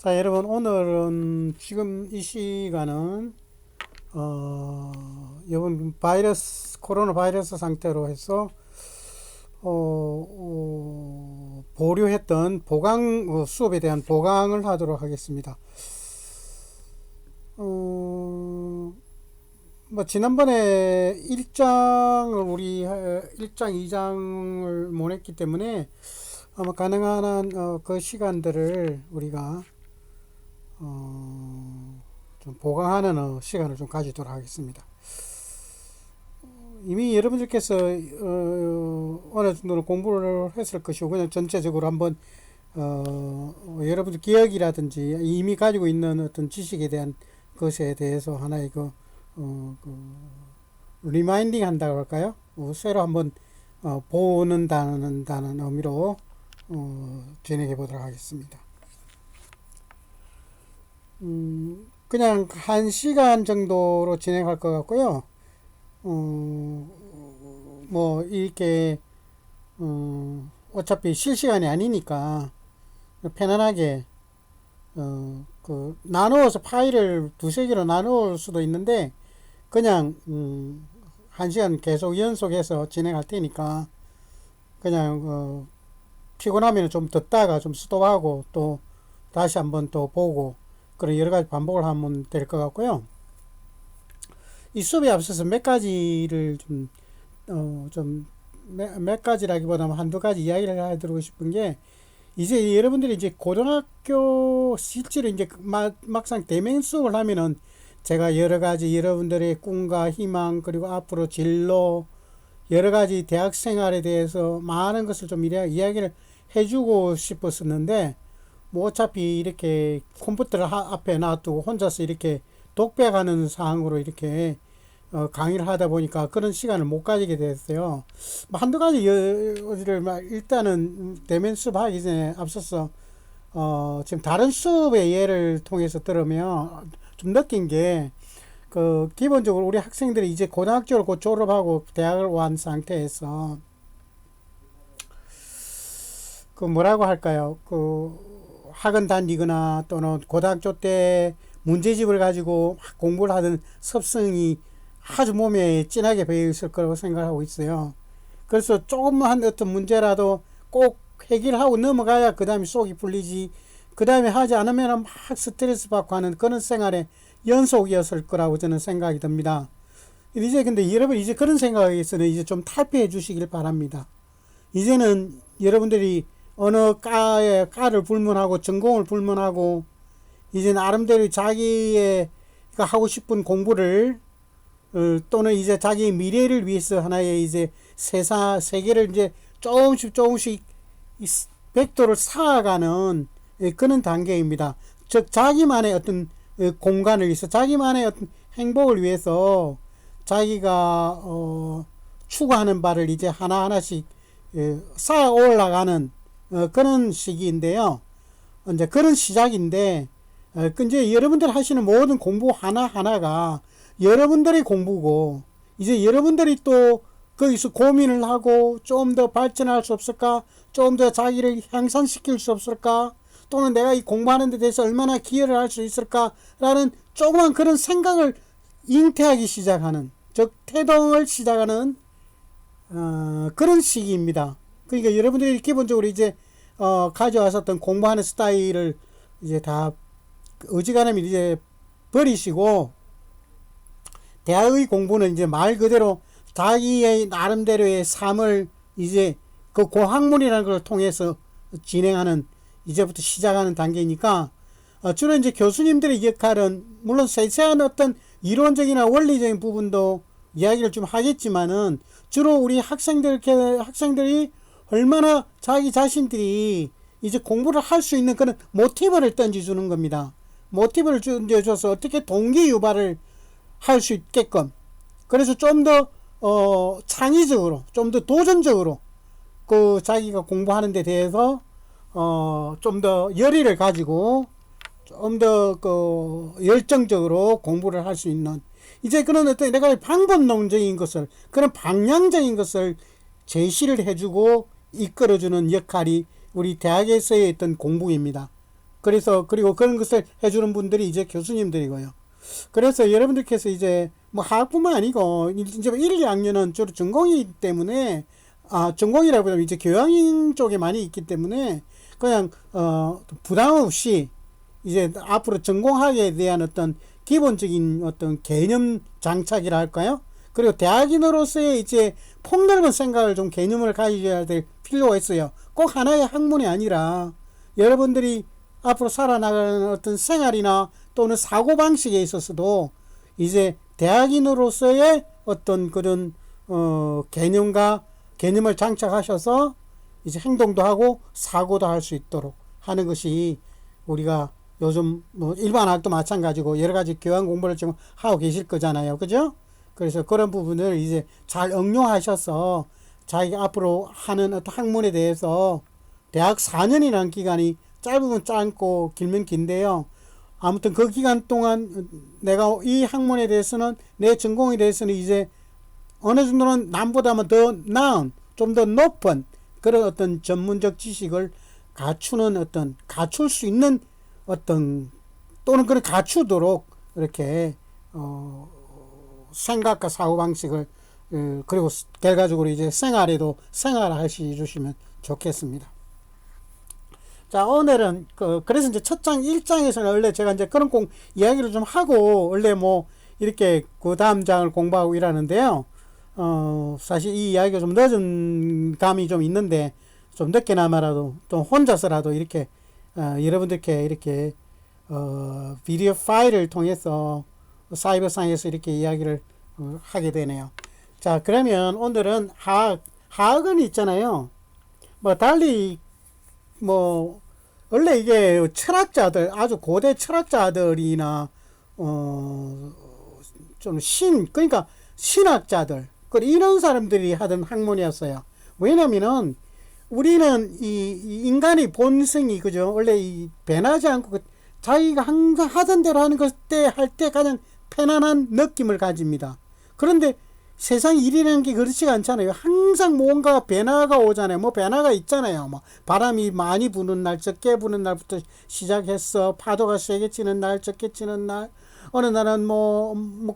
자, 여러분, 오늘은 지금 이 시간은, 이번 코로나 바이러스 상태로 해서, 보류했던 수업에 대한 보강을 하도록 하겠습니다. 뭐, 지난번에 1장, 2장을 못 했기 때문에, 아마 가능한 한, 그 시간들을 우리가 좀 보강하는 시간을 좀 가지도록 하겠습니다. 이미 여러분들께서 어느 정도는 공부를 했을 것이고 그냥 전체적으로 한번 여러분들 기억이라든지 이미 가지고 있는 어떤 지식에 대한 것에 대해서 하나의 리마인딩 한다고 할까요? 새로 한번 보는다는 의미로 진행해 보도록 하겠습니다. 그냥 1시간 정도로 진행할 것 같고요. 뭐, 이렇게, 어차피 실시간이 아니니까, 편안하게, 나누어서 파일을 두세 개로 나눌 수도 있는데, 그냥, 1시간 계속 연속해서 진행할 테니까, 그냥, 피곤하면 좀 듣다가 좀 스톱하고, 또, 다시 한번 또 보고, 그런 여러 가지 반복을 하면 될 것 같고요. 이 수업에 앞서서 몇 가지를 몇 가지라기보다는 한두 가지 이야기를 해드리고 싶은 게, 이제 여러분들이 이제 고등학교 실제로 이제 막상 대면 수업을 하면은 제가 여러 가지 여러분들의 꿈과 희망 그리고 앞으로 진로 여러 가지 대학 생활에 대해서 많은 것을 좀 이야기를 해주고 싶었었는데, 뭐 어차피 이렇게 컴퓨터를 앞에 놔두고 혼자서 이렇게 독백하는 상황으로 이렇게 강의를 하다 보니까 그런 시간을 못 가지게 됐어요. 뭐 한두 가지를 일단은 대면 수업 하기 전에 앞서서 지금 다른 수업의 예를 통해서 들으면 좀 느낀 게 기본적으로 우리 학생들이 이제 고등학교를 곧 졸업하고 대학을 온 상태에서 뭐라고 할까요? 학원 다니거나 또는 고등학교 때 문제집을 가지고 공부를 하던 습성이 아주 몸에 진하게 배어 있을 거라고 생각하고 있어요. 그래서 조금만 어떤 문제라도 꼭 해결하고 넘어가야 그 다음에 속이 풀리지, 그 다음에 하지 않으면 막 스트레스 받고 하는 그런 생활의 연속이었을 거라고 저는 생각이 듭니다. 이제 근데 여러분 이제 그런 생각에서는 이제 좀 탈피해 주시길 바랍니다. 이제는 여러분들이 어느 과를 불문하고 전공을 불문하고 이제 나름대로 자기의 하고 싶은 공부를 또는 이제 자기의 미래를 위해서 하나의 이제 세계를 이제 조금씩 벡터를 쌓아가는 그런 단계입니다. 즉 자기만의 어떤 공간을 위해서 자기만의 어떤 행복을 위해서 자기가 추구하는 바를 이제 하나하나씩 쌓아 올라가는 그런 시기인데요. 이제 그런 시작인데, 이제 여러분들 하시는 모든 공부 하나하나가 여러분들의 공부고, 이제 여러분들이 또 거기서 고민을 하고 좀 더 발전할 수 없을까? 좀 더 자기를 향상시킬 수 없을까? 또는 내가 이 공부하는 데 대해서 얼마나 기여를 할 수 있을까? 라는 조그만 그런 생각을 잉태하기 시작하는, 즉, 태동을 시작하는, 그런 시기입니다. 그러니까 여러분들이 기본적으로 이제 가져왔었던 공부하는 스타일을 이제 다 어지간하면 이제 버리시고 대학의 공부는 이제 말 그대로 자기의 나름대로의 삶을 이제 그 고학문이라는 걸 통해서 진행하는 이제부터 시작하는 단계니까 주로 이제 교수님들의 역할은 물론 세세한 어떤 이론적이나 원리적인 부분도 이야기를 좀 하겠지만은 주로 우리 학생들이 얼마나 자기 자신들이 이제 공부를 할 수 있는 그런 모티브를 던져주는 겁니다. 모티브를 던져줘서 어떻게 동기 유발을 할 수 있게끔. 그래서 좀 더, 창의적으로, 좀 더 도전적으로, 자기가 공부하는 데 대해서, 좀 더 열의를 가지고, 좀 더, 열정적으로 공부를 할 수 있는, 이제 그런 어떤 내가 방법론적인 것을, 그런 방향적인 것을 제시를 해주고 이끌어주는 역할이 우리 대학에서의 어떤 공부입니다. 그래서 그리고 그런 것을 해주는 분들이 이제 교수님들이고요. 그래서 여러분들께서 이제 뭐 학부만 아니고 이제 1, 2학년은 주로 전공이기 때문에 전공이라고 하면 이제 교양인 쪽에 많이 있기 때문에 그냥 부담 없이 이제 앞으로 전공학에 대한 어떤 기본적인 어떤 개념 장착이라 할까요? 그리고 대학인으로서의 이제 폭넓은 생각을 좀 개념을 가져야 될 필요가 있어요. 꼭 하나의 학문이 아니라 여러분들이 앞으로 살아나가는 어떤 생활이나 또는 사고방식에 있어서도 이제 대학인으로서의 어떤 그런 개념을 장착하셔서 이제 행동도 하고 사고도 할 수 있도록 하는 것이 우리가 요즘 뭐 일반 학도 마찬가지고 여러 가지 교양 공부를 지금 하고 계실 거잖아요. 그죠? 그래서 그런 부분을 이제 잘 응용하셔서 자기가 앞으로 하는 어떤 학문에 대해서 대학 4년이라는 기간이 짧으면 짧고 길면 긴데요. 아무튼 그 기간 동안 내가 이 학문에 대해서는 내 전공에 대해서는 이제 어느 정도는 남보다는 더 나은 좀 더 높은 그런 어떤 전문적 지식을 갖출 수 있는 어떤 또는 그런 갖추도록 이렇게 생각과 사고방식을 그리고 결과적으로 이제 생활하시 주시면 좋겠습니다. 자, 오늘은 그래서 이제 첫 장 1장에서는 원래 제가 이제 그런 이야기를 좀 하고 원래 뭐 이렇게 그 다음 장을 공부하고 이러는데요. 사실 이 이야기가 좀 늦은 감이 좀 있는데 좀 늦게나마라도 또 혼자서라도 이렇게 여러분들께 이렇게 비디오 파일을 통해서 사이버상에서 이렇게 이야기를 하게 되네요. 자, 그러면 오늘은 하학은 있잖아요. 뭐 달리 뭐 원래 이게 철학자들 아주 고대 철학자들이나 좀 그러니까 신학자들 이런 사람들이 하던 학문이었어요. 왜냐면은 우리는 이 인간의 본성이 그죠? 원래 이 변하지 않고 자기가 항상 하던 대로 하는 것 때 할 때 가장 편안한 느낌을 가집니다. 그런데 세상 일이라는 게 그렇지가 않잖아요. 항상 뭔가 변화가 오잖아요. 뭐 변화가 있잖아요. 뭐 바람이 많이 부는 날, 적게 부는 날부터 시작해서 파도가 세게 치는 날, 적게 치는 날, 어느 날은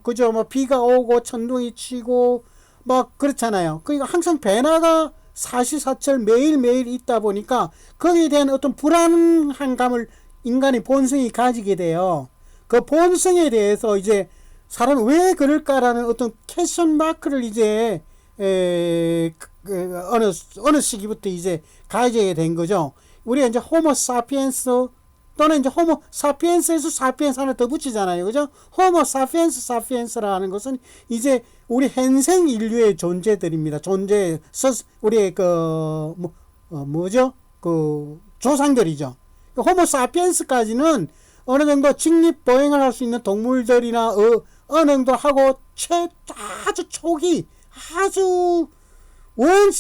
그죠? 뭐 비가 오고 천둥이 치고 막 그렇잖아요. 그러니까 항상 변화가 사시사철 매일매일 있다 보니까 거기에 대한 어떤 불안한 감을 인간의 본성이 가지게 돼요. 그 본성에 대해서 이제 사람이 왜 그럴까라는 어떤 퀘스천 마크를 이제 어느 시기부터 이제 가지게 된 거죠. 우리가 이제 호모 사피엔스 또는 이제 호모 사피엔스에서 사피엔스 하나 더 붙이잖아요. 그죠? 호모 사피엔스라는 것은 이제 우리 현생 인류의 존재들입니다. 우리의 조상들이죠. 호모 사피엔스까지는 어느 정도 직립보행을 할 수 있는 동물들이나 어느 정도 하고 아주 초기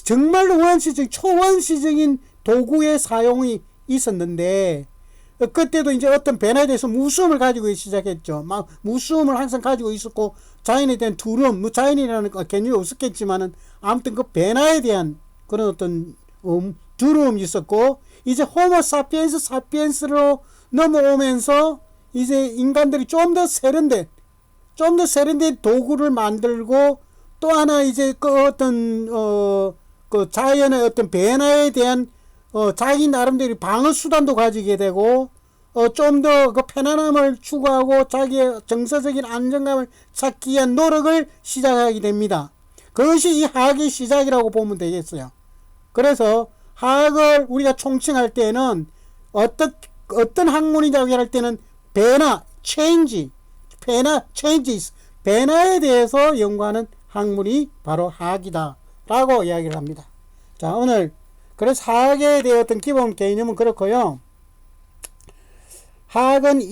정말로 원시적인 초원시적인 도구의 사용이 있었는데 그때도 이제 어떤 변화에 대해서 무서움을 가지고 시작했죠. 막 무서움을 항상 가지고 있었고 자연에 대한 두려움, 자연이라는 개념이 없었겠지만은 아무튼 그 변화에 대한 그런 어떤 두려움이 있었고 이제 호모 사피엔스로 넘어오면서 이제 인간들이 좀 더 세련된 도구를 만들고 또 하나 이제 그 자연의 어떤 변화에 대한 자기 나름대로 방어 수단도 가지게 되고 좀 더 그 편안함을 추구하고 자기의 정서적인 안정감을 찾기 위한 노력을 시작하게 됩니다. 그것이 이 하학의 시작이라고 보면 되겠어요. 그래서 하학을 우리가 총칭할 때는 어떤 학문이라고 할 때는 변화에 대해서 연구하는 학문이 바로 하학이다 라고 이야기를 합니다. 자, 오늘 그래서 하학에 대한 어떤 기본 개념은 그렇고요. 하학은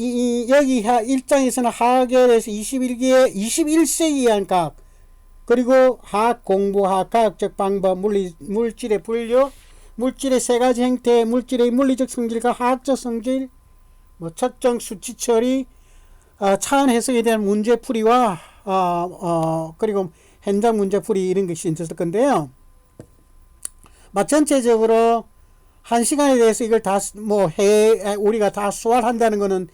여기 1장에서는 하학에 대해서 21세기에 한 과학 그리고 하학 공부, 과학적 방법, 물질의 분류, 물질의 세 가지 형태, 물질의 물리적 성질과 화학적 성질, 측정 수치 처리, 차원 해석에 대한 문제풀이와 그리고 현장 문제풀이 이런 것이 있을 건데요. 전체적으로 한 시간에 대해서 이걸 다 뭐 우리가 다 소화한다는 거는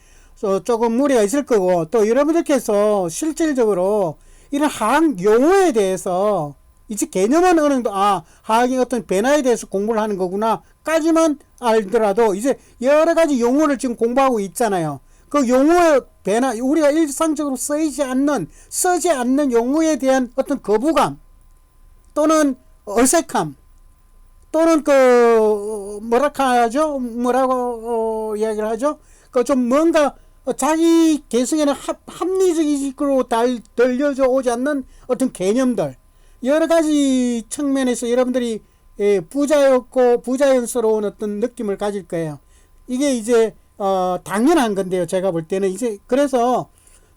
조금 무리가 있을 거고, 또 여러분들께서 실질적으로 이런 화학 용어에 대해서 이제 개념은 어느 정도 화학의 어떤 변화에 대해서 공부를 하는 거구나까지만 알더라도 이제 여러 가지 용어를 지금 공부하고 있잖아요. 그 용어의 변화, 우리가 일상적으로 쓰지 않는 용어에 대한 어떤 거부감 또는 어색함 또는 뭐라고 이야기를 하죠? 좀 뭔가 자기 개성에는 합리적으로 들려져 오지 않는 어떤 개념들, 여러 가지 측면에서 여러분들이 부자연스러운 어떤 느낌을 가질 거예요. 이게 이제 당연한 건데요. 제가 볼 때는 이제 그래서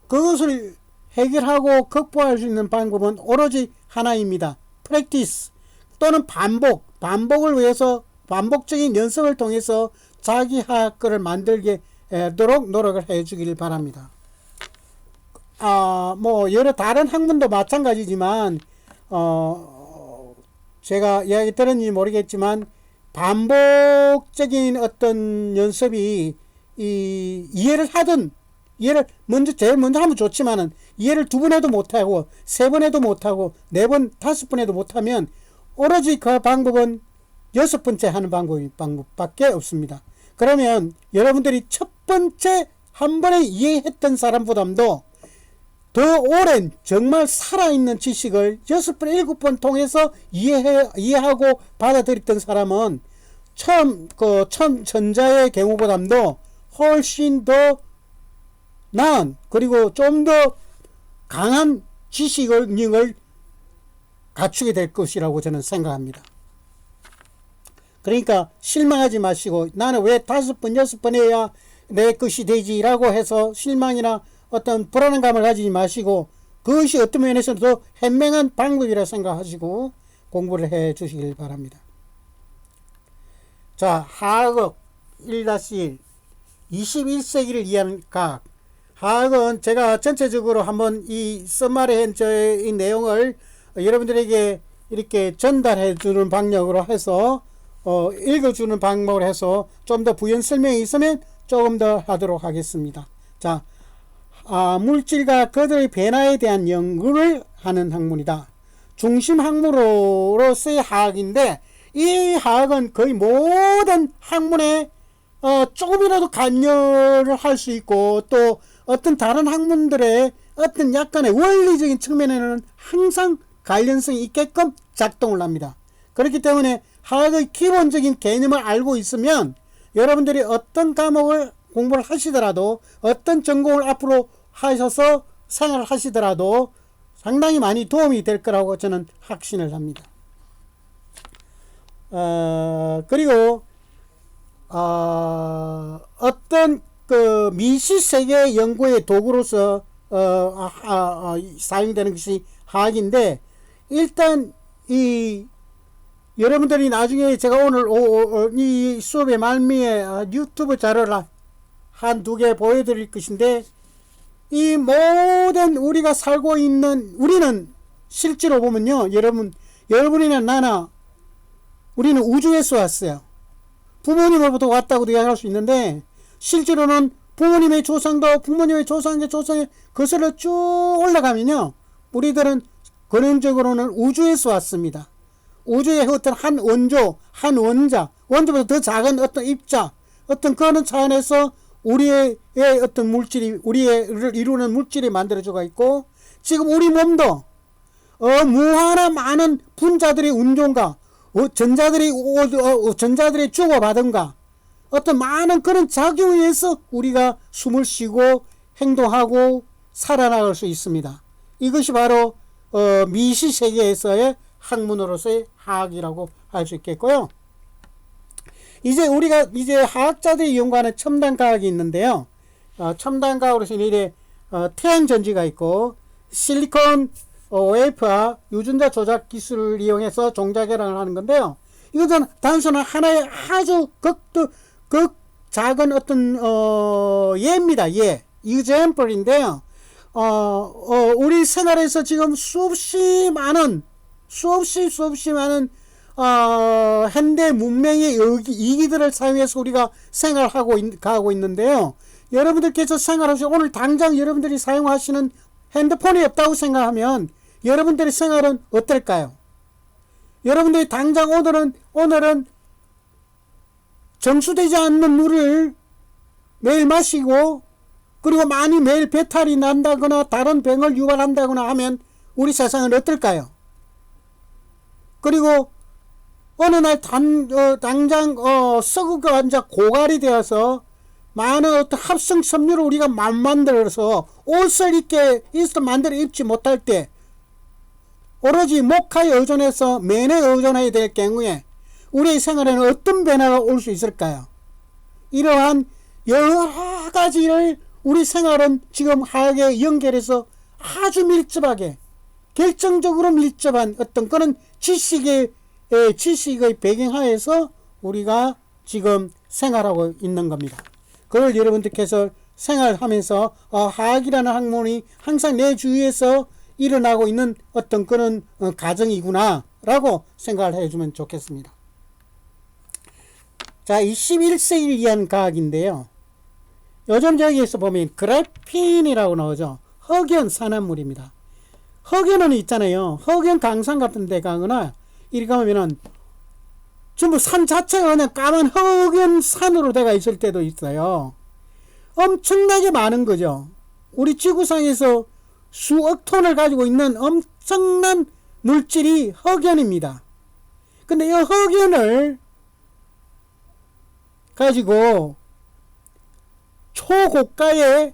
그것을 해결하고 극복할 수 있는 방법은 오로지 하나입니다. 프랙티스 또는 반복을 위해서 반복적인 연습을 통해서 자기 화학글을 만들게 도록 노력을 해 주길 바랍니다. 뭐 여러 다른 학문도 마찬가지지만 제가 이야기 들었는지 모르겠지만 반복적인 어떤 연습이 이해를 제일 먼저 하면 좋지만은 이해를 2번 해도 못하고 3번 해도 못하고 4번 5번 해도 못하면 오로지 그 방법은 6번째 하는 방법밖에 없습니다. 그러면 여러분들이 첫 번째 한 번에 이해했던 사람보다도 더 오랜 정말 살아있는 지식을 6번, 7번 통해서 이해하고 받아들였던 사람은 처음 전자의 경우보다도 훨씬 더 나은, 그리고 좀 더 강한 지식을 갖추게 될 것이라고 저는 생각합니다. 그러니까 실망하지 마시고 나는 왜 5번, 6번 해야 내 것이 되지라고 해서 실망이나 어떤 불안감을 가지지 마시고 그것이 어떤 면에서는 더 현명한 방법이라 생각하시고 공부를 해 주시길 바랍니다. 자, 화학 1-1 21세기를 위한 과학. 화학은 제가 전체적으로 한번 이 써마리한 이 내용을 여러분들에게 이렇게 전달해 주는 방향으로 해서 읽어주는 방법으로 해서 좀 더 부연 설명이 있으면 조금 더 하도록 하겠습니다. 자, 물질과 그들의 변화에 대한 연구를 하는 학문이다. 중심 학문으로서의 화학인데 이 화학은 거의 모든 학문에 조금이라도 관여를 할 수 있고 또 어떤 다른 학문들의 어떤 약간의 원리적인 측면에는 항상 관련성이 있게끔 작동을 합니다. 그렇기 때문에 화학의 기본적인 개념을 알고 있으면 여러분들이 어떤 과목을 공부를 하시더라도 어떤 전공을 앞으로 하셔서 생활을 하시더라도 상당히 많이 도움이 될 거라고 저는 확신을 합니다. 그리고 어떤 그 미시세계 연구의 도구로서 사용되는 것이 화학인데 일단 이 여러분들이 나중에 제가 오늘 이 수업의 말미에 유튜브 자료를 한두 개 보여드릴 것인데 이 모든 우리가 살고 있는 우리는 실제로 보면요 여러분이나 나나 우리는 우주에서 왔어요. 부모님으로부터 왔다고도 이야기할 수 있는데 실제로는 부모님의 조상도 부모님의 조상의 거슬러 쭉 올라가면요 우리들은 근원적으로는 우주에서 왔습니다. 우주의 어떤 한 원조, 한 원자보다 더 작은 어떤 입자, 어떤 그런 차원에서 우리의 어떤 물질이, 우리를 이루는 물질이 만들어져가 있고, 지금 우리 몸도, 무한한 많은 분자들의 운동과, 전자들이 주고받은가, 어떤 많은 그런 작용에 의해서 우리가 숨을 쉬고 행동하고 살아나갈 수 있습니다. 이것이 바로, 미시세계에서의 학문으로서의 화학이라고 할 수 있겠고요. 우리가 화학자들이 연구하는 첨단과학이 있는데요. 첨단과학으로서는 태양전지가 있고, 실리콘 웨이퍼와 유전자 조작 기술을 이용해서 종자결합을 하는 건데요. 이것은 단순한 하나의 아주 극 작은 어떤, 예입니다. example인데요. 우리 생활에서 지금 수없이 많은 현대 문명의 이기들을 사용해서 우리가 가고 있는데요. 여러분들께서 생활하시고 오늘 당장 여러분들이 사용하시는 핸드폰이 없다고 생각하면 여러분들의 생활은 어떨까요? 여러분들이 당장 오늘은 정수되지 않는 물을 매일 마시고 그리고 많이 매일 배탈이 난다거나 다른 병을 유발한다거나 하면 우리 세상은 어떨까요? 그리고 어느 날 당장 썩고 앉아 고갈이 되어서 많은 어떤 합성 섬유를 우리가 만들어서 옷을 만들어 입지 못할 때 오로지 목화에 의존해서 면에 의존해야 될 경우에 우리의 생활에는 어떤 변화가 올 수 있을까요? 이러한 여러 가지를 우리 생활은 지금 화학에 연결해서 아주 밀접하게 결정적으로 밀접한 어떤 그런 지식의 배경하에서 우리가 지금 생활하고 있는 겁니다. 그걸 여러분들께서 생활하면서 화학이라는 학문이 항상 내 주위에서 일어나고 있는 어떤 그런 가정이구나 라고 생각을 해주면 좋겠습니다. 자, 21세기를 위한 과학인데요. 요즘 저기에서 보면 그래핀이라고 나오죠. 흑연 산화물입니다. 흑연은 있잖아요. 흑연 강산 같은 데 가거나 이렇게 가면은 전부 산 자체가 그냥 까만 흑연 산으로 되어 있을 때도 있어요. 엄청나게 많은 거죠. 우리 지구상에서 수억 톤을 가지고 있는 엄청난 물질이 흑연입니다. 근데 이 흑연을 가지고 초고가의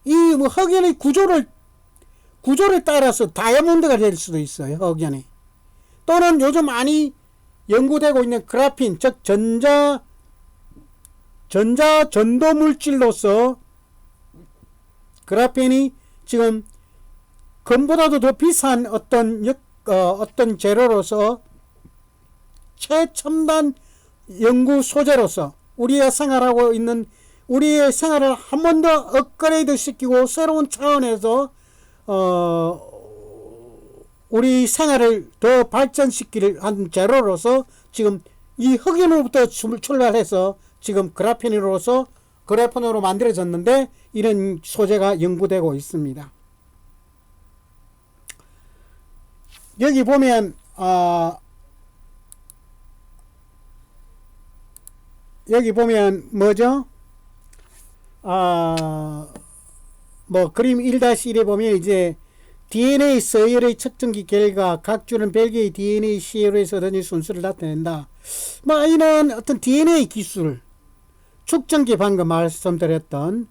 이 흑연의 구조를 따라서 다이아몬드가 될 수도 있어요. 흑연이. 또는 요즘 많이 연구되고 있는 그래핀, 즉 전도 물질로서 그래핀이 지금 금보다도 더 비싼 어떤 재료로서 최첨단 연구 소재로서 우리가 생활하고 있는 우리의 생활을 한 번 더 업그레이드 시키고 새로운 차원에서 우리 생활을 더 발전시키는 한 재료로서 지금 이 흑연으로부터 출발해서 지금 그래핀으로 만들어졌는데 이런 소재가 연구되고 있습니다. 여기 보면 뭐죠? 그림 1-1에 보면 이제 DNA 서열의 측정기 결과 각주는 별개의 DNA 시열에서 얻은 순수를 나타낸다. 이런 어떤 DNA 기술, 측정기 방금 말씀드렸던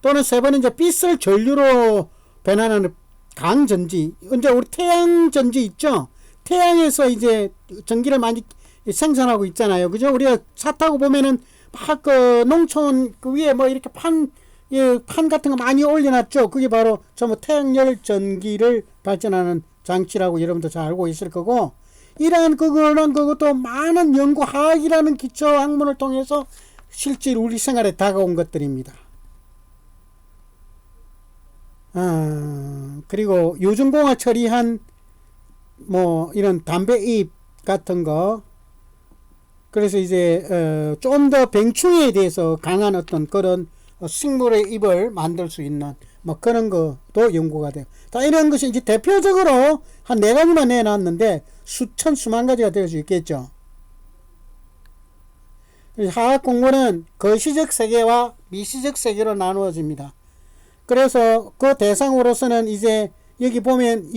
또는 세 번은 이제 빛을 전류로 변환하는 강전지. 이제 우리 태양전지 있죠? 태양에서 이제 전기를 많이 생산하고 있잖아요. 그죠? 우리가 차 타고 보면은 막 농촌 위에 이렇게 판 같은 거 많이 올려놨죠. 그게 바로 전부 태양열 전기를 발전하는 장치라고 여러분도 잘 알고 있을 거고, 이러한 그것도 많은 연구 화학이라는 기초 학문을 통해서 실제로 우리 생활에 다가온 것들입니다. 그리고 유증공화 처리한 이런 담배잎 같은 거, 그래서 이제 좀 더 병충해에 대해서 강한 어떤 그런 식물의 잎을 만들 수 있는 그런 것도 연구가 돼요. 다 이런 것이 이제 대표적으로 한 4가지만 내놨는데 수만 가지가 될 수 있겠죠. 화학 공부는 거시적 세계와 미시적 세계로 나누어집니다. 그래서 그 대상으로서는 이제 여기 보면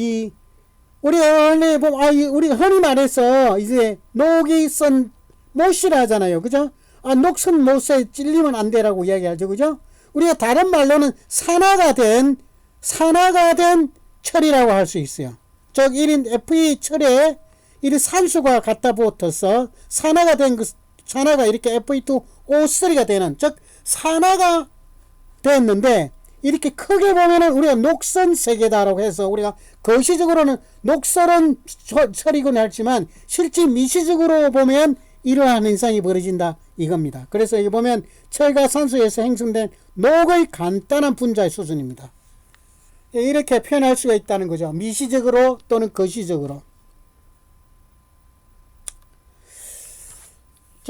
우리가 원래 우리가 흔히 말해서 이제 녹이 쓴 못이라 하잖아요. 그죠? 녹슨 못에 찔리면 안 되라고 이야기하죠. 그죠? 우리가 다른 말로는 산화가 된 철이라고 할 수 있어요. 즉 1인 Fe 철에 1인 산소가 갖다 붙어서 산화가 이렇게 Fe2O3가 되는, 즉 산화가 됐는데 이렇게 크게 보면은 우리가 녹슨 세계다라고 해서 우리가 거시적으로는 녹설은 철이곤 하지만 실제 미시적으로 보면 이러한 현상이 벌어진다 이겁니다. 그래서 여기 보면 철과 산소에서 형성된 녹의 간단한 분자의 수준입니다. 이렇게 표현할 수가 있다는 거죠. 미시적으로 또는 거시적으로.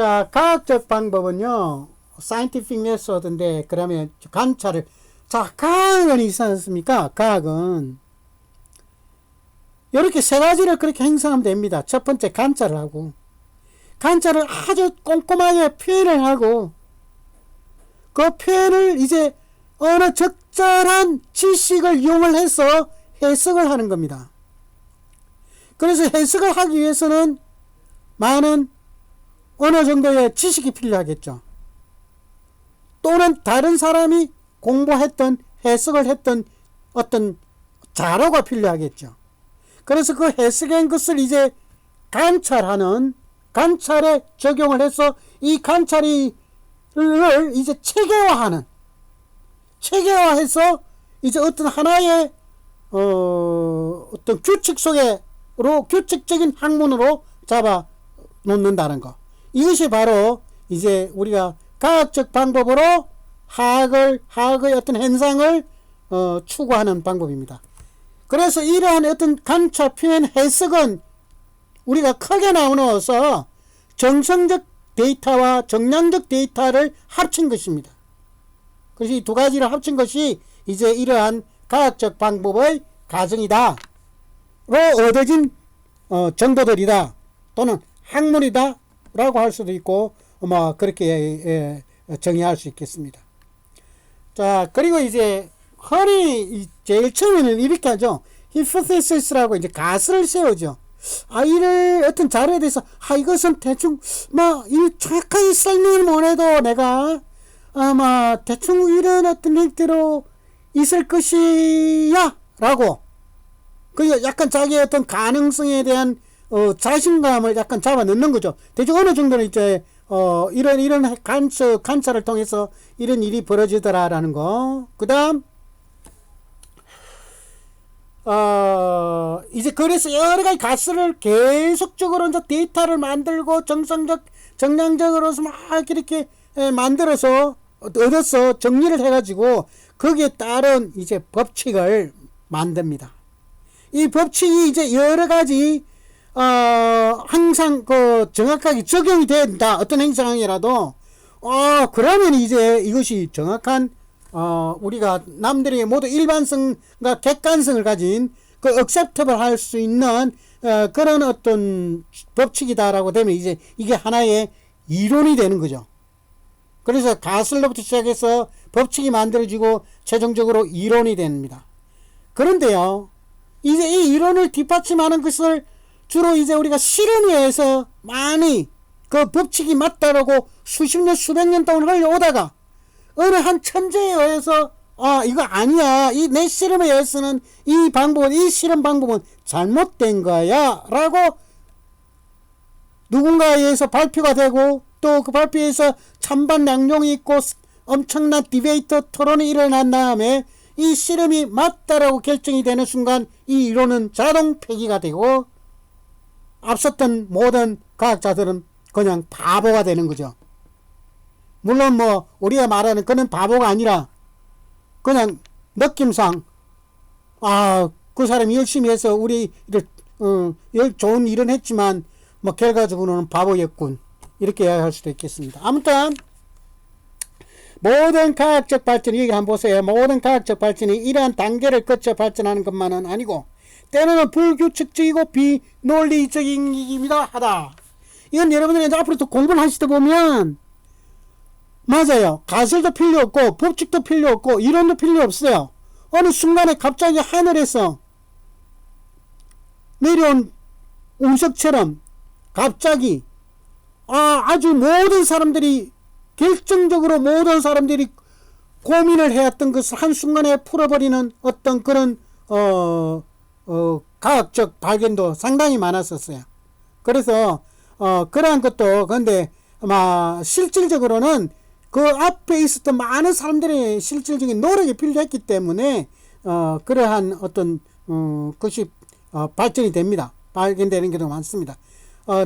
자, 과학적 방법은요, scientific method인데, 그러면 관찰을, 자, 과학은 있지 않습니까? 과학은. 이렇게 세 가지를 그렇게 행사하면 됩니다. 첫 번째, 관찰을 하고, 관찰을 아주 꼼꼼하게 표현을 하고, 그 표현을 이제 어느 적절한 지식을 이용을 해서 해석을 하는 겁니다. 그래서 해석을 하기 위해서는 많은 어느 정도의 지식이 필요하겠죠. 또는 다른 사람이 공부했던 해석을 했던 어떤 자료가 필요하겠죠. 그래서 그 해석한 것을 이제 관찰에 적용을 해서 이 관찰을 이제 체계화해서 이제 어떤 하나의 어떤 규칙 속에로 규칙적인 학문으로 잡아 놓는다는 거. 이것이 바로 이제 우리가 과학적 방법으로 화학의 어떤 현상을 추구하는 방법입니다. 그래서 이러한 어떤 관찰, 표현, 해석은 우리가 크게 나누어서 정성적 데이터와 정량적 데이터를 합친 것입니다. 그래서 이 두 가지를 합친 것이 이제 이러한 과학적 방법의 가정이다. 로 얻어진 정보들이다. 또는 학문이다. 라고 할 수도 있고, 그렇게 정의할 수 있겠습니다. 자, 그리고 이제 흔히 제일 처음에는 이렇게 하죠. 히포테시스라고 이제 가설을 세우죠. 이를 어떤 자료에 대해서 이것은 대충 이 정확하게 설명을 못해도 내가 대충 이런 어떤 형태로 있을 것이야 라고 그 약간 자기의 어떤 가능성에 대한 자신감을 약간 잡아 넣는 거죠. 대충 어느 정도는 이제 이런 관찰을 통해서 이런 일이 벌어지더라라는 거. 그 다음 이제 그래서 여러 가지 가설을 계속적으로 이제 데이터를 만들고 정량적으로 막 이렇게 만들어서 얻어서 정리를 해가지고 거기에 따른 이제 법칙을 만듭니다. 이 법칙이 이제 여러 가지 항상 정확하게 적용이 된다. 어떤 행상이라도 그러면 이제 이것이 정확한 우리가 남들이 모두 일반성과 객관성을 가진 그 acceptable 할 수 있는 그런 어떤 법칙이다라고 되면 이제 이게 하나의 이론이 되는 거죠. 그래서 가설로부터 시작해서 법칙이 만들어지고 최종적으로 이론이 됩니다. 그런데요, 이제 이 이론을 뒷받침하는 것을 주로 이제 우리가 실험에 의해서 많이 그 법칙이 맞다라고 수십 년, 수백 년 동안 흘러오다가 어느 한 천재에 의해서 이거 아니야. 내 실험에 의해서는 이 실험 방법은 잘못된 거야. 라고 누군가에 의해서 발표가 되고 또 그 발표에서 찬반 양용이 있고 엄청난 디베이트 토론이 일어난 다음에 이 실험이 맞다라고 결정이 되는 순간 이 이론은 자동 폐기가 되고 앞섰던 모든 과학자들은 그냥 바보가 되는 거죠. 물론 우리가 말하는 그는 바보가 아니라 그냥 느낌상 그 사람이 열심히 해서 우리를 좋은 일은 했지만 결과적으로는 바보였군, 이렇게 이야기할 수도 있겠습니다. 아무튼 모든 과학적 발전이, 여기 한번 보세요. 모든 과학적 발전이 이러한 단계를 거쳐 발전하는 것만은 아니고 때로는 불규칙적이고 비논리적입니다 하다. 이건 여러분들이 이제 앞으로 또 공부를 하시다 보면 맞아요. 가설도 필요 없고 법칙도 필요 없고 이론도 필요 없어요. 어느 순간에 갑자기 하늘에서 내려온 운석처럼 갑자기 아주 모든 사람들이 결정적으로 모든 사람들이 고민을 해왔던 것을 한순간에 풀어버리는 어떤 그런 과학적 발견도 상당히 많았었어요. 그래서 그러한 것도 근데 실질적으로는 그 앞에 있었던 많은 사람들의 실질적인 노력이 필요했기 때문에 그러한 어떤 것이 발전이 됩니다. 발견되는 경우도 많습니다.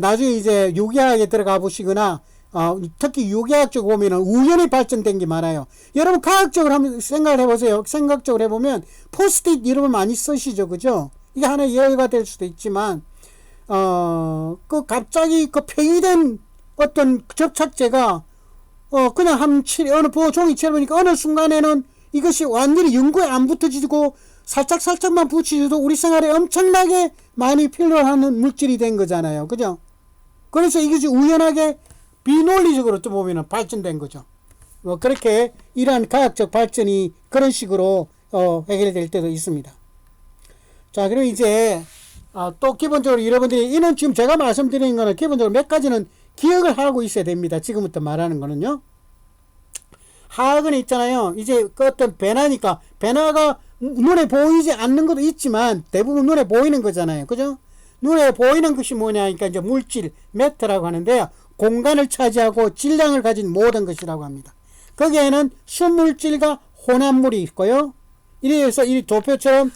나중에 이제 유기학에 들어가 보시거나 특히 유기학 쪽 보면은 우연히 발전된 게 많아요. 여러분 과학적으로 한번 생각을 해보세요. 생각적으로 해보면 포스트잇 이름을 많이 쓰시죠, 그죠? 이게 하나의 예가 될 수도 있지만 갑자기 그 폐기된 어떤 접착제가 그냥 어느 종이 칠해보니까 어느 순간에는 이것이 완전히 연고에 안 붙어지고 살짝살짝만 붙이셔도 우리 생활에 엄청나게 많이 필요하는 물질이 된 거잖아요. 그죠? 그래서 이것이 우연하게 비논리적으로 또 보면은 발전된 거죠. 그렇게 이러한 과학적 발전이 그런 식으로 해결될 때도 있습니다. 자, 그럼 이제 또 기본적으로 여러분들이 이는 지금 제가 말씀드리는 거는 기본적으로 몇 가지는 기억을 하고 있어야 됩니다. 지금부터 말하는 거는요. 화학은 있잖아요. 이제 그 어떤 변화니까 변화가 눈에 보이지 않는 것도 있지만 대부분 눈에 보이는 거잖아요. 그죠? 눈에 보이는 것이 뭐냐니까 이제 물질, 매터라고 하는데요. 공간을 차지하고 질량을 가진 모든 것이라고 합니다. 거기에는 순물질과 혼합물이 있고요. 이래서 이 도표처럼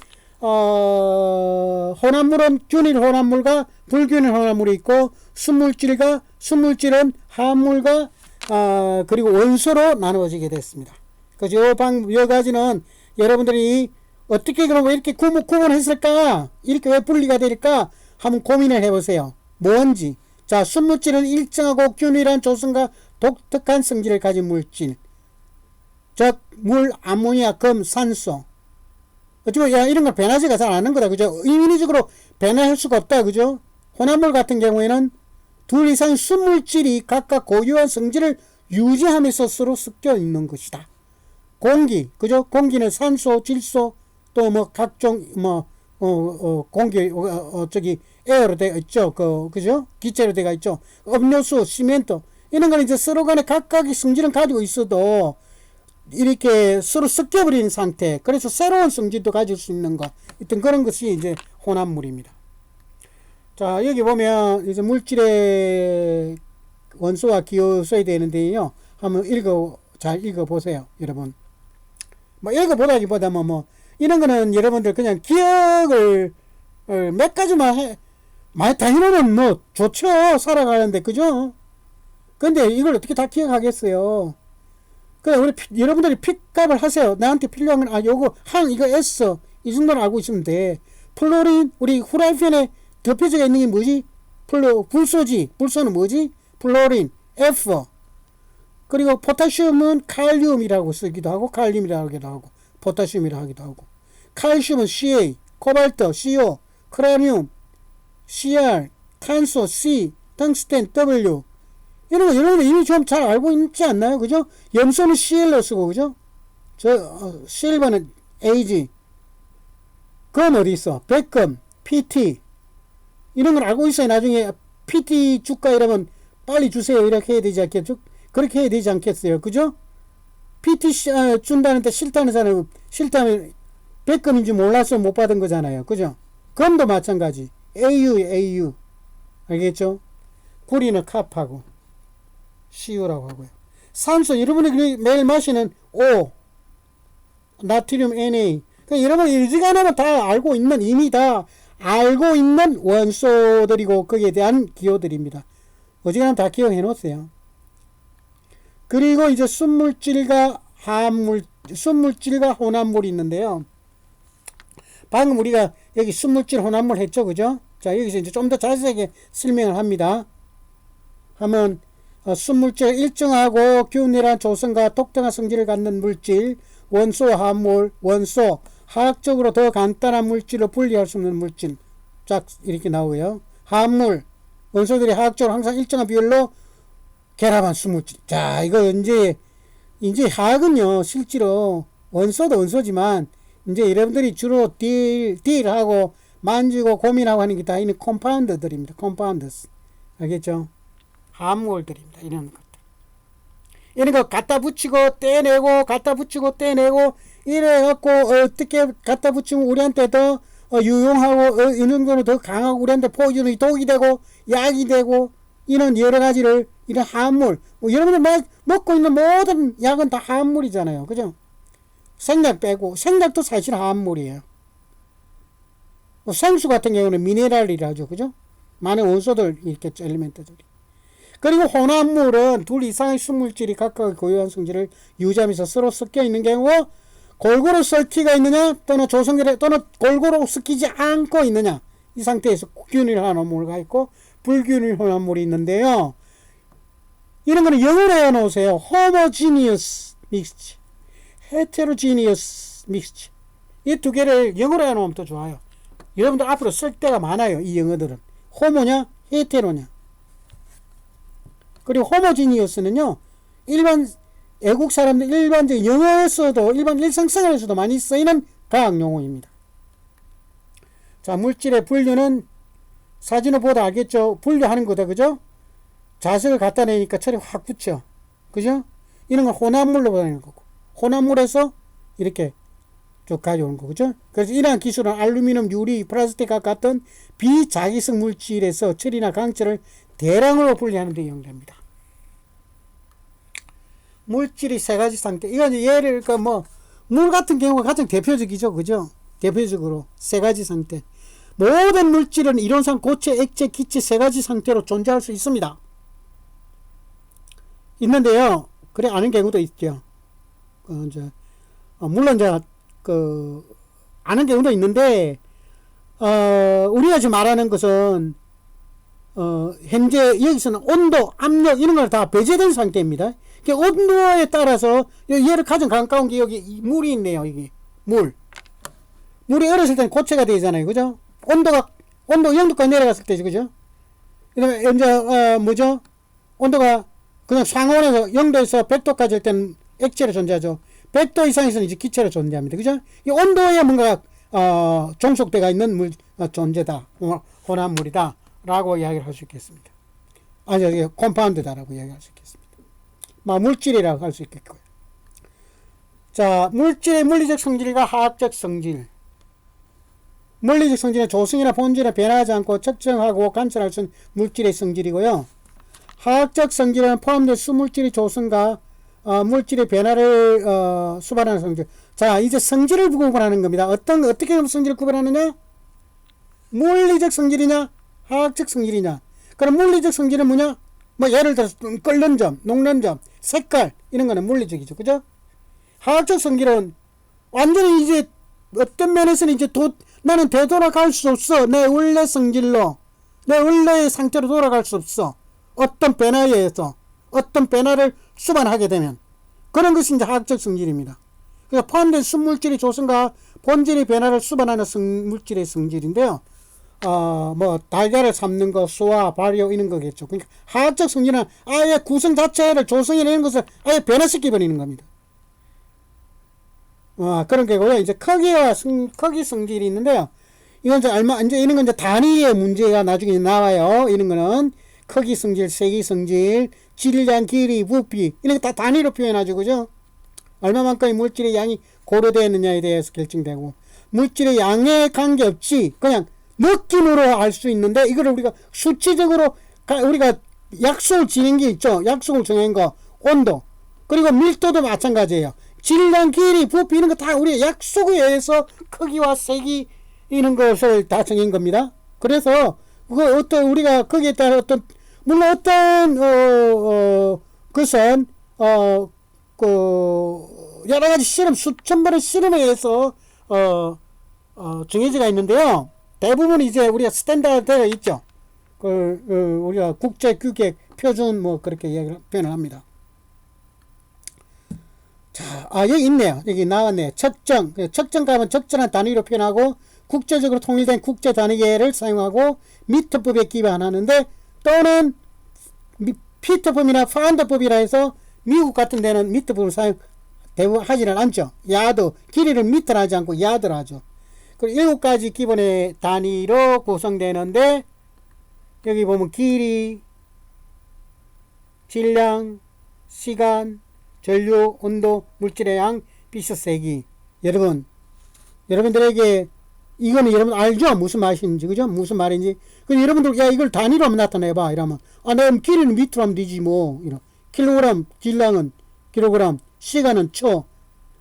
혼합물은 균일 혼합물과 불균일 혼합물이 있고 순물질은 화합물과 그리고 원소로 나누어지게 됐습니다. 그래서 요 가지는 여러분들이 어떻게 그럼 이렇게 구분했을까? 이렇게 왜 분리가 될까? 한번 고민을 해보세요. 뭔지. 자, 순물질은 일정하고 균일한 조성과 독특한 성질을 가진 물질. 즉, 물, 아모니아, 금, 산소. 어쩌면 이런 걸 변하지가 잘 않는 거다. 그죠? 인위적으로 변화할 수가 없다. 그죠? 혼합물 같은 경우에는 둘 이상 순물질이 각각 고유한 성질을 유지하면서 서로 섞여 있는 것이다. 공기, 그죠? 공기는 산소, 질소, 또 뭐 각종 공기 에어로 되어 있죠. 그죠? 기체로 되어 있죠. 음료수, 시멘트 이런 거는 이제 서로 간에 각각의 성질은 가지고 있어도 이렇게 서로 섞여버리는 상태. 그래서 새로운 성질도 가질 수 있는 것. 어떤 그런 것이 이제 혼합물입니다. 자, 여기 보면 이제 물질의 원소와 기호 써야 되는데요. 한번 잘 읽어보세요, 여러분. 뭐 읽어보다기보다 이런 거는 여러분들 그냥 기억을 몇 가지만 당연히는 뭐 좋죠, 살아가는데. 그죠? 근데 이걸 어떻게 다 기억하겠어요? 그래, 여러분들이 픽값을 하세요. 나한테 필요한 건 요거 이거 S 이 정도는 알고 있으면 돼. 플로린, 우리 후라이팬에 덮여져 있는 게 뭐지? 불소는 뭐지? 플로린, F. 그리고 포타시움은 칼륨이라고 쓰기도 하고 칼륨이라고 하기도 하고 포타시움이라고 하기도 하고, 칼슘은 Ca, 코발트 CO, 크로미움 Cr, 탄소 C, 텅스텐 W. 이런 거 여러분 이미 좀 잘 알고 있지 않나요? 그죠? 염소는 Cl로 쓰고, 그죠? 실버는 Ag. 금 어디 있어? 백금, PT. 이런 걸 알고 있어야 나중에 PT 줄까 이러면 빨리 주세요 이렇게 해야 되지 않겠죠? 그렇게 해야 되지 않겠어요? 그죠? PT 준다는데 싫다는 사람은 싫다면 백금인지 몰라서 못 받은 거잖아요. 그죠? 금도 마찬가지. AU. 알겠죠? 구리는 캅하고 CU라고 하고요. 산소, 여러분이 매일 마시는 O, 나트륨 Na. 그러니까 여러분 일지간하면 다 알고 있는, 이미 다 알고 있는 원소들이고 거기에 대한 기호들입니다. 어지간하면 다 기억해 놓으세요. 그리고 이제 순물질과 혼합물이 있는데요. 방금 우리가 여기 순물질, 혼합물 했죠, 그죠? 자, 여기서 이제 좀 더 자세하게 설명을 합니다. 하면 순물질, 일정하고 균일한 조성과 독특한 성질을 갖는 물질, 원소, 화합물, 원소, 화학적으로 더 간단한 물질로 분리할 수 없는 물질. 쫙 이렇게 나오고요. 화합물, 원소들이 화학적으로 항상 일정한 비율로 결합한 순물질. 자, 이거 이제 화학은요, 실제로 원소도 원소지만 이제 여러분들이 주로 딜하고 만지고 고민하고 하는 게 다 있는 컴파운드들입니다. 컴파운드스. 알겠죠? 화합물들입니다. 이런 것들. 이런 거 갖다 붙이고 떼내고 갖다 붙이고 떼내고 이래갖고 어떻게 갖다 붙이면 우리한테 더 유용하고 이런 거는 더 강하고 우리한테 포진이 독이 되고 약이 되고 이런 여러 가지를 이런 화합물, 여러분들 먹고 있는 모든 약은 다 화합물이잖아요. 그죠? 생약 빼고, 생약도 사실 화합물이에요. 생수 같은 경우는 미네랄이라죠. 그죠? 많은 원소들 있겠죠. 엘리멘트들이. 그리고 혼합물은 둘 이상의 순물질이 각각 고유한 성질을 유지하면서 서로 섞여 있는 경우, 골고루 섞이가 있느냐, 또는 또는 골고루 섞이지 않고 있느냐, 이 상태에서 균일 혼합물가 있고 불균일 혼합물이 있는데요. 이런 거는 영어로 해놓으세요. homogeneous mixture, heterogeneous mixture. 이 두 개를 영어로 해놓으면 더 좋아요. 여러분들 앞으로 쓸 때가 많아요. 이 영어들은. 호모냐, 헤테로냐. 그리고 homogeneous는요, 일반 외국 사람들 일반적 영어에서도 일반 일상생활에서도 많이 쓰이는 과학 용어입니다. 자, 물질의 분류는 사진을 보다 알겠죠? 분류하는 거다, 그죠? 자석을 갖다 내니까 철이 확 붙여, 그죠? 이런 건 혼합물로 보내는 거고, 혼합물에서 이렇게 쭉 가져오는 거, 그죠? 그래서 이러한 기술은 알루미늄, 유리, 플라스틱과 같은 비자기성 물질에서 철이나 강철을 대량으로 분리하는 데 이용됩니다. 물질이 세 가지 상태. 이건 예를, 물 같은 경우가 가장 대표적이죠. 그죠? 대표적으로 세 가지 상태. 모든 물질은 이론상 고체, 액체, 기체 세 가지 상태로 존재할 수 있습니다. 있는데요. 그래, 아는 경우도 있죠. 물론, 아는 경우도 있는데, 우리가 지금 말하는 것은, 현재 여기서는 온도, 압력, 이런 걸 다 배제된 상태입니다. 온도에 따라서 얘를 가장 가까운 게 여기 물이 있네요. 이게 물이 얼었을 때는 고체가 되잖아요, 그죠? 온도 0도까지 내려갔을 때죠, 그죠? 그다음에 이제 온도가 그냥 상온에서 0도에서 100도까지 할 때는 액체로 존재하죠. 100도 이상에서는 이제 기체로 존재합니다, 그죠? 이 온도에 뭔가 종속대가 있는 물 존재다, 혼합물이다라고 이야기를 할 수 있겠습니다. 아니, 컴파운드다라고 이야기할 수 있겠습니다. 물질이라고 할 수 있겠고요. 자, 물질의 물리적 성질과 화학적 성질. 물리적 성질은 조성이나 본질에 변하지 않고 측정하고 관찰할 수 있는 물질의 성질이고요. 화학적 성질은 포함된 수물질의 조성과 물질의 변화를 수반하는 성질. 자, 이제 성질을 구분하는 겁니다. 어떻게 하면 성질을 구분하느냐? 물리적 성질이냐, 화학적 성질이냐. 그럼 물리적 성질은 뭐냐? 예를 들어서 끓는 점, 녹는 점, 색깔, 이런 거는 물리적이죠. 그죠? 화학적 성질은 완전히 이제 어떤 면에서는 이제 나는 되돌아갈 수 없어. 내 원래 성질로, 내 원래의 상태로 돌아갈 수 없어. 어떤 변화에 의해서, 어떤 변화를 수반하게 되면. 그런 것이 이제 화학적 성질입니다. 그러니까 포함된 순물질의 조성과 본질의 변화를 수반하는 물질의 성질인데요. 달걀을 삶는 거, 수화, 발효, 이런 거겠죠. 그러니까 화학적 성질은 아예 구성 자체를 조성해내는 것을 아예 변화시켜버리는 겁니다. 그런 게고요. 이제 크기 성질이 있는데요. 이건 이제 이런 건 이제 단위의 문제가 나중에 나와요. 이런 거는 크기 성질, 세기 성질, 질량, 길이, 부피, 이런 거 다 단위로 표현하죠. 그죠? 얼마만큼의 물질의 양이 고려되었느냐에 대해서 결정되고, 물질의 양에 관계없이 그냥 느낌으로 알 수 있는데, 이거를 우리가 수치적으로 우리가 약속을 지닌 게 있죠. 약속을 정한 거, 온도, 그리고 밀도도 마찬가지예요. 질량, 길이, 부피, 이런 거 다 우리가 약속에 의해서 크기와 세기 이런 것을 다 정한 겁니다. 그래서 우리가 거기에 따라 물론 것은 여러 가지 수천 번의 실험에 의해서 정해져가 있는데요. 대부분 이제 우리가 스탠다드가 있죠. 우리가 국제 규격 표준 그렇게 표현을 합니다. 자, 여기 있네요. 여기 나왔네요. 측정값은 적절한 단위로 표현하고 국제적으로 통일된 국제 단위계를 사용하고 미터법에 기반하는데, 또는 피터법이나 파운드법이라 해서 미국 같은 데는 미터법을 대부분 하지는 않죠. 야드, 길이를 미터로 하지 않고 야드로 하죠. 그리고 7가지 기본의 단위로 구성되는데, 여기 보면 길이, 질량, 시간, 전류, 온도, 물질의 양, 빛의 세기. 여러분들에게 이거는 여러분 알죠? 무슨 말인지, 그죠? 무슨 말인지. 그럼 여러분들, 이걸 단위로 한번 나타내봐. 이러면, 내가 길이는 미터로 하면 되지, 이런. 킬로그램, 질량은 킬로그램, 시간은 초.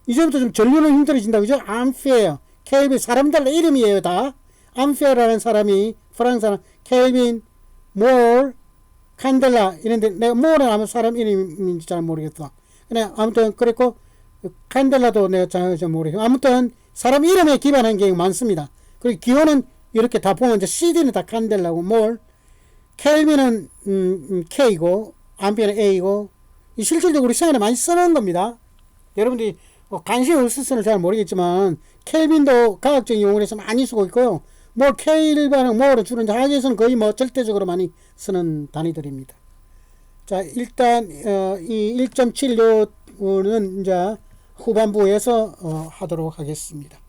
이제부터 좀 전류는 힘들어진다, 그죠? 암페어. 켈빈, 사람들 이름이에요, 다. 암페어라는 사람이, 프랑스 사람, 켈빈, 몰, 칸델라, 이런데, 내가 몰은 아무 사람 이름인지 잘 모르겠어. 그냥, 아무튼, 그랬고, 칸델라도 내가 잘 모르겠어. 아무튼, 사람 이름에 기반한 게 많습니다. 그리고 기호는 이렇게 다 보면, 이제 CD는 다 칸델라고, 몰, 켈빈은, K고, 암페어는 A고, 이 실질적으로 우리 시간에 많이 쓰는 겁니다. 여러분들이 관심이 없어서는 잘 모르겠지만 켈빈도 과학적인 용어로 해서 많이 쓰고 있고요. 뭐 K일반은 뭐로 주는 화학에서는 거의 뭐 절대적으로 많이 쓰는 단위들입니다. 자, 일단 이 1.76는 이제 후반부에서 하도록 하겠습니다.